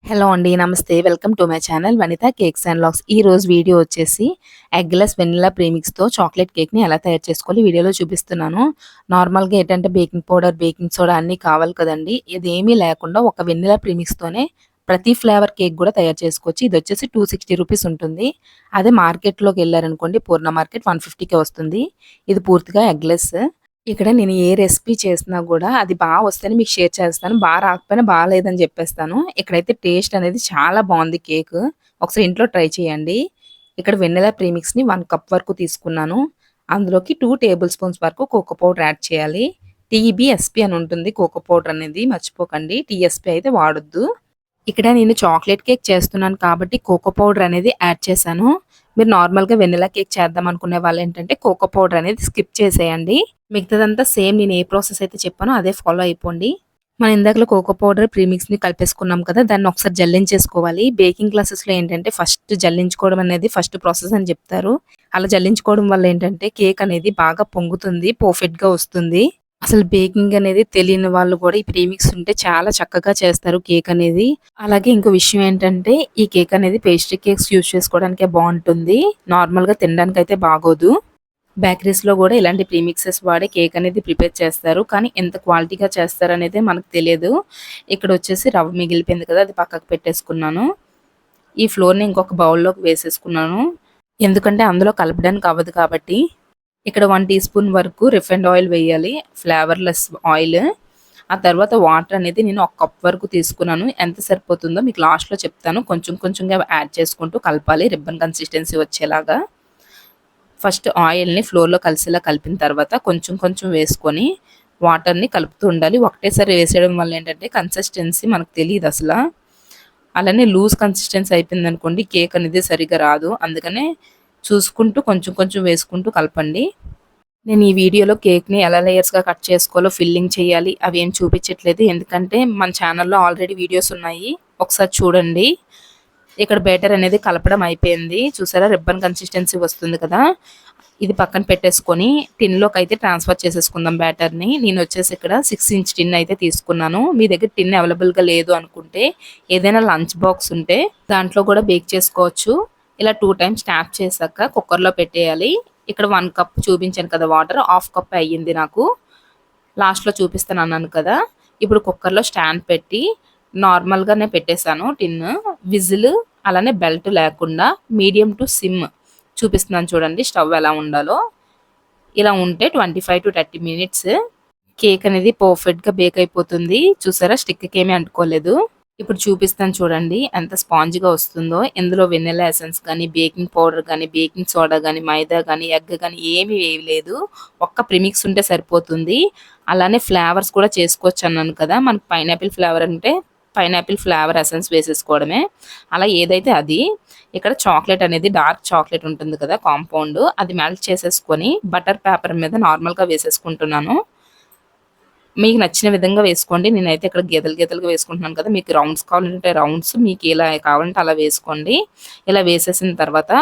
Hello అండి. నమస్తే. Welcome to my channel Vanitha cakes and vlogs. ఈ రోజు వీడియో వచ్చేసి ఎగ్‌లెస్ వెనిల్లా ప్రీమిక్స్‌తో చాక్లేట్ కేక్‌ని ఎలా తయారు చేసుకోవాలో వీడియోలో చూపిస్తున్నాను. నార్మల్‌గా ఏంటంటే బేకింగ్ పౌడర్, బేకింగ్ సోడా అన్నీ కావాలి కదండీ! ఇదేమీ లేకుండా ఒక వెనిల్లా ప్రీమిక్స్‌తోనే ప్రతి ఫ్లేవర్ కేక్ గూడా తయారు చేసుకోవచ్చు. ఇదొచ్చేసి రూ. 260 ఉంటుంది. అదే మార్కెట్‌లోకెళ్లారనుకోండి పూర్ణ మార్కెట్ 150కే వస్తుంది. ఇది పూర్తిగా ఎగ్‌లెస్. ఇక్కడ నేను ఏ రెసిపీ చేసినా గూడా అది వస్తేనే మీకు షేర్ చేస్తాను. రాకపోయినా బాలేదని జెప్పేస్తాను. ఇక్కడైతే టేస్ట్ అనేది చాలా బావుంది కేకు. ఒకసారి ఇంట్లో ట్రై చేయండి. ఇక్కడ వెనిల్లా ప్రీమిక్స్‌ని 1 కప్ వరకు తీసుకున్నాను. అందులోకి 2 టేబుల్ స్పూన్స్ వరకు కోకో పౌడర్ యాడ్ చేయాలి. టీబీఎస్పీ అని ఉంటుంది కోకో పౌడర్ అనేది మర్చిపోకండి. టీఎస్పీ అయితే వాడొద్దు. ఇక్కడ నేను చాక్లేట్ కేక్ చేస్తున్నాను కాబట్టి కోకో పౌడర్ అనేది యాడ్ చేశాను. మీరు నార్మల్‌గా వెనిల్లా కేక్ చేద్దాం అనుకునే వాళ్ళేంటంటే కోకో పౌడర్ అనేది స్కిప్ చేసేయండి. మిగతాదంతా సేమ్ నేను ఏ ప్రాసెస్ అయితే చెప్పానో అదే ఫాలో అయిపోండి. మనం ఇందాకలో కోకో పౌడర్ ప్రీమిక్స్‌ని కలిపేసుకున్నాం కదా! దాన్ని ఒకసారి జల్లించేసుకోవాలి. బేకింగ్ క్లాసెస్‌లో ఏంటంటే ఫస్ట్ జల్లించుకోవడం అనేది ఫస్ట్ ప్రాసెస్ అని చెప్తారు. అలా జల్లించుకోవడం వల్ల ఏంటంటే కేక్ అనేది బాగా పొంగుతుంది. పర్ఫెక్ట్‌గా వస్తుంది. అసలు బేకింగ్ అనేది తెలియని వాళ్ళు కూడా ఈ ప్రీమిక్స్ ఉంటే చాలా చక్కగా చేస్తారు కేక్ అనేది. అలాగే ఇంకో విషయం ఏంటంటే ఈ కేక్ అనేది పేస్ట్రీ కేక్స్ యూజ్ చేసుకోవడానికే బావుంటుంది. నార్మల్‌గా తినడానికైతే బాగోదు. బేకరీస్‌లో గూడా ఇలాంటి ప్రీమిక్సెస్ వాడి కేక్ అనేది ప్రిపేర్ చేస్తారు. కానీ ఎంత క్వాలిటీగా చేస్తారనేదే మనకు తెలియదు. ఇక్కడొచ్చేసి రవ్వ మిగిలిపోయింది కదా! అది పక్కకు పెట్టేసుకున్నాను. ఈ ఫ్లోర్‌ని ఇంకొక బౌల్‌లోకి వేసేసుకున్నాను. ఎందుకంటే అందులో కలపడానికి అవ్వదు కాబట్టి. ఇక్కడ 1 టీ స్పూన్ వరకు రిఫైన్డ్ ఆయిల్ వేయాలి. Flavourless oil. ఆ తర్వాత వాటర్ అనేది నేను ఒక కప్ వరకు తీసుకున్నాను. ఎంత సరిపోతుందో మీకు లాస్ట్‌లో చెప్తాను. కొంచెం కొంచెంగా యాడ్ చేసుకుంటూ కలపాలి రిబ్బన్ కన్సిస్టెన్సీ వచ్చేలాగా. ఫస్ట్ ఆయిల్‌ని ఫ్లోర్‌లో కలిసేలా కలిపిన తర్వాత కొంచెం కొంచెం వేసుకొని వాటర్‌ని కలుపుతూ ఉండాలి. ఒకటేసారి వేసేయడం వల్ల ఏంటంటే కన్సిస్టెన్సీ మనకు తెలీదసల. అలానే లూజ్ కన్సిస్టెన్సీ అయిపోయిందనుకోండి కేక్ అనేది సరిగ్గా రాదు. అందుకనే చూసుకుంటూ కొంచెం కొంచెం వేసుకుంటూ కలపండి. నేను ఈ వీడియోలో కేక్‌ని ఎలా లేయర్స్‌గా కట్ చేసుకోవాలో, ఫిల్లింగ్ చేయాలి అవేం చూపించట్లేదు. ఎందుకంటే మన ఛానల్‌లో ఆల్రెడీ వీడియోస్ ఉన్నాయి. ఒకసారి చూడండి. ఇక్కడ బ్యాటర్ అనేది కలపడం అయిపోయింది. చూసారా రిబ్బన్ కన్సిస్టెన్సీ వస్తుంది కదా! ఇది పక్కన పెట్టేసుకొని టిన్‌లోకి అయితే ట్రాన్స్‌ఫర్ చేసేసుకుందాం బ్యాటర్‌ని. నేనొచ్చేసి ఇక్కడ 6 ఇంచ్ టిన్ అయితే తీసుకున్నాను. మీ దగ్గర టిన్ అవైలబుల్‌గా లేదు అనుకుంటే ఏదైనా లంచ్ బాక్స్ ఉంటే దాంట్లో కూడా బేక్ చేసుకోవచ్చు. ఇలా 2 టైమ్స్ ట్యాప్ చేశాక కుక్కర్‌లో పెట్టేయాలి. ఇక్కడ 1 కప్ చూపించాను కదా వాటర్, హాఫ్ కప్ అయ్యింది నాకు. లాస్ట్‌లో చూపిస్తానన్నాను కదా! ఇప్పుడు కుక్కర్‌లో స్టాండ్ పెట్టి నార్మల్‌గానే పెట్టేసాను టిన్ను. విజిల్ అలానే బెల్ట్ లేకుండా మీడియం టు సిమ్ చూపిస్తున్నాను చూడండి స్టవ్ ఎలా ఉండాలో. ఇలా ఉంటే 25-30 మినిట్స్ కేక్ అనేది పర్ఫెక్ట్‌గా బేక్ అయిపోతుంది. చూసారా స్టిక్‌కేమీ అంటుకోలేదు. ఇప్పుడు చూపిస్తాను చూడండి ఎంత స్పాంజ్‌గా వస్తుందో. ఇందులో వెనిల్లా ఎసెన్స్ గానీ, బేకింగ్ పౌడర్ గానీ, బేకింగ్ సోడా గానీ, మైదా గానీ, ఎగ్ గానీ ఏమీ వేయలేదు. ఒక్క ప్రిమిక్స్ ఉంటే సరిపోతుంది. అలానే ఫ్లేవర్స్ కూడా చేసుకోవచ్చన్నాను కదా! మనకు పైనాపిల్ ఫ్లేవర్ అంటే పైనాపిల్ ఫ్లేవర్ ఎసెన్స్ వేసేసుకోవడమే. అలా ఏదైతే అది. ఇక్కడ చాక్లేట్ అనేది డార్క్ చాక్లేట్ ఉంటుంది కదా! కాంపౌండ్ అది మెల్ట్ చేసేసుకొని బటర్ పేపర్ మీద నార్మల్‌గా వేసేసుకుంటున్నాను. మీకు నచ్చిన విధంగా వేసుకోండి. నేనైతే ఇక్కడ గీతలు గీతలుగా వేసుకుంటున్నాను కదా! మీకు రౌండ్స్ కావాలంటే రౌండ్స్, మీకు ఎలా కావాలంటే అలా వేసుకోండి. ఇలా వేసేసిన తర్వాత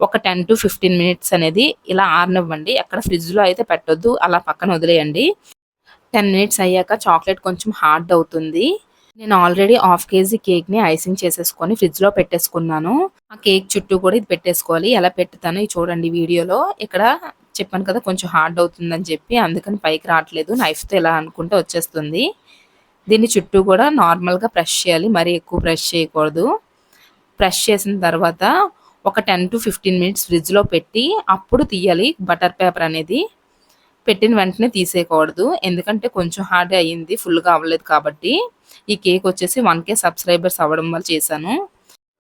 ఒక 10-15 మినిట్స్ అనేది ఇలా ఆరనివ్వండి. ఎక్కడ ఫ్రిడ్జ్‌లో అయితే పెట్టొద్దు. అలా పక్కన వదిలేయండి. 10 మినిట్స్ అయ్యాక చాక్లేట్ కొంచెం హార్డ్ అవుతుంది. నేను ఆల్రెడీ హాఫ్ కేజీ కేక్‌ని ఐసింగ్ చేసేసుకొని ఫ్రిడ్జ్‌లో పెట్టేసుకున్నాను. ఆ కేక్ చుట్టూ కూడా ఇది పెట్టేసుకోవాలి. ఎలా పెట్టుతానో ఇది చూడండి వీడియోలో. ఇక్కడ చెప్పాను కదా! కొంచెం హార్డ్ అవుతుందని చెప్పి అందుకని పైకి రావట్లేదు. నైఫ్‌తో ఇలా అనుకుంటే వచ్చేస్తుంది. దీన్ని చుట్టూ కూడా నార్మల్‌గా ప్రెస్ చేయాలి. మరీ ఎక్కువ ప్రెస్ చేయకూడదు. ప్రెస్ చేసిన తర్వాత ఒక 10-15 మినిట్స్ ఫ్రిడ్జ్‌లో పెట్టి అప్పుడు తీయాలి బటర్ పేపర్ అనేది. పెట్టిన వెంటనే తీసేయకూడదు. ఎందుకంటే కొంచెం హార్డే అయింది. ఫుల్‌గా అవ్వలేదు కాబట్టి. ఈ కేక్ వచ్చేసి 1,000 సబ్స్క్రైబర్స్ అవ్వడం వల్ల చేశాను.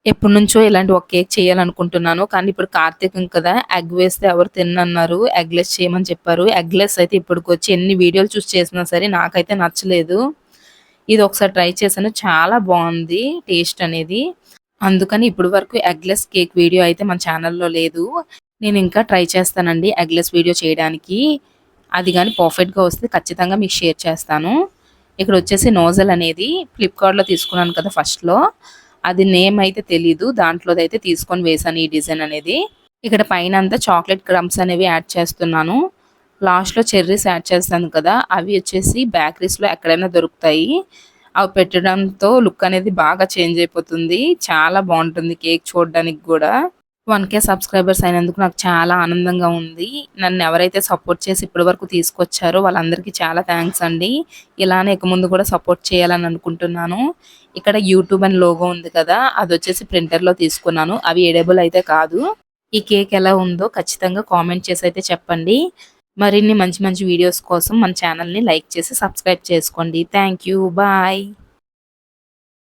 ఎప్పటినుంచో ఇలాంటి ఒక కేక్ చేయాలనుకుంటున్నాను. కానీ ఇప్పుడు కార్తీకం కదా! ఎగ్ వేస్తే ఎవరు తిననన్నారు. ఎగ్‌లెస్ చేయమని చెప్పారు. ఎగ్‌లెస్ అయితే ఇప్పటికొచ్చి ఎన్ని వీడియోలు చూసి చేసినా సరే నాకైతే నచ్చలేదు. ఇది ఒకసారి ట్రై చేశాను. చాలా బావుంది టేస్ట్ అనేది. అందుకని ఇప్పటి వరకు ఎగ్‌లెస్ కేక్ వీడియో అయితే మన ఛానల్‌లో లేదు. నేను ఇంకా ట్రై చేస్తానండి ఎగ్‌లెస్ వీడియో చేయడానికి. అది గాని పర్ఫెక్ట్‌గా వస్తే ఖచ్చితంగా మీకు షేర్ చేస్తాను. ఇక్కడొచ్చేసి నోజల్ అనేది ఫ్లిప్‌కార్ట్‌లో తీసుకున్నాను కదా ఫస్ట్‌లో. అది నేమ్ అయితే తెలీదు. దాంట్లోదైతే తీసుకొని వేశాను ఈ డిజైన్ అనేది. ఇక్కడ పైనంతా చాక్లేట్ క్రమ్స్ అనేవి యాడ్ చేస్తున్నాను. లాస్ట్‌లో చెర్రీస్ యాడ్ చేస్తాను కదా! అవి వచ్చేసి బేకరీస్‌లో ఎక్కడైనా దొరుకుతాయి. అవి పెట్టడంతో లుక్ అనేది బాగా చేంజ్ అయిపోతుంది. చాలా బావుంటుంది కేక్ చూడడానికి గూడా. 1,000 సబ్స్క్రైబర్స్ అయినందుకు నాకు చాలా ఆనందంగా ఉంది. నన్నెవరైతే సపోర్ట్ చేసి ఇప్పటి వరకు తీసుకొచ్చారో వాళ్ళందరికీ చాలా థాంక్స్ అండి. ఇలానే ఇక ముందు కూడా సపోర్ట్ చేయాలని అనుకుంటున్నాను. ఇక్కడ యూట్యూబ్ అని లోగో ఉంది కదా! అదొచ్చేసి ప్రింటర్‌లో తీసుకున్నాను. అవి ఎడిబుల్ అయితే కాదు. ఈ కేక్ ఎలా ఉందో ఖచ్చితంగా కామెంట్ చేసైతే చెప్పండి. మరిన్ని మంచి మంచి వీడియోస్ కోసం మన ఛానెల్‌ని లైక్ చేసి సబ్స్క్రైబ్ చేసుకోండి. Thank you. బాయ్.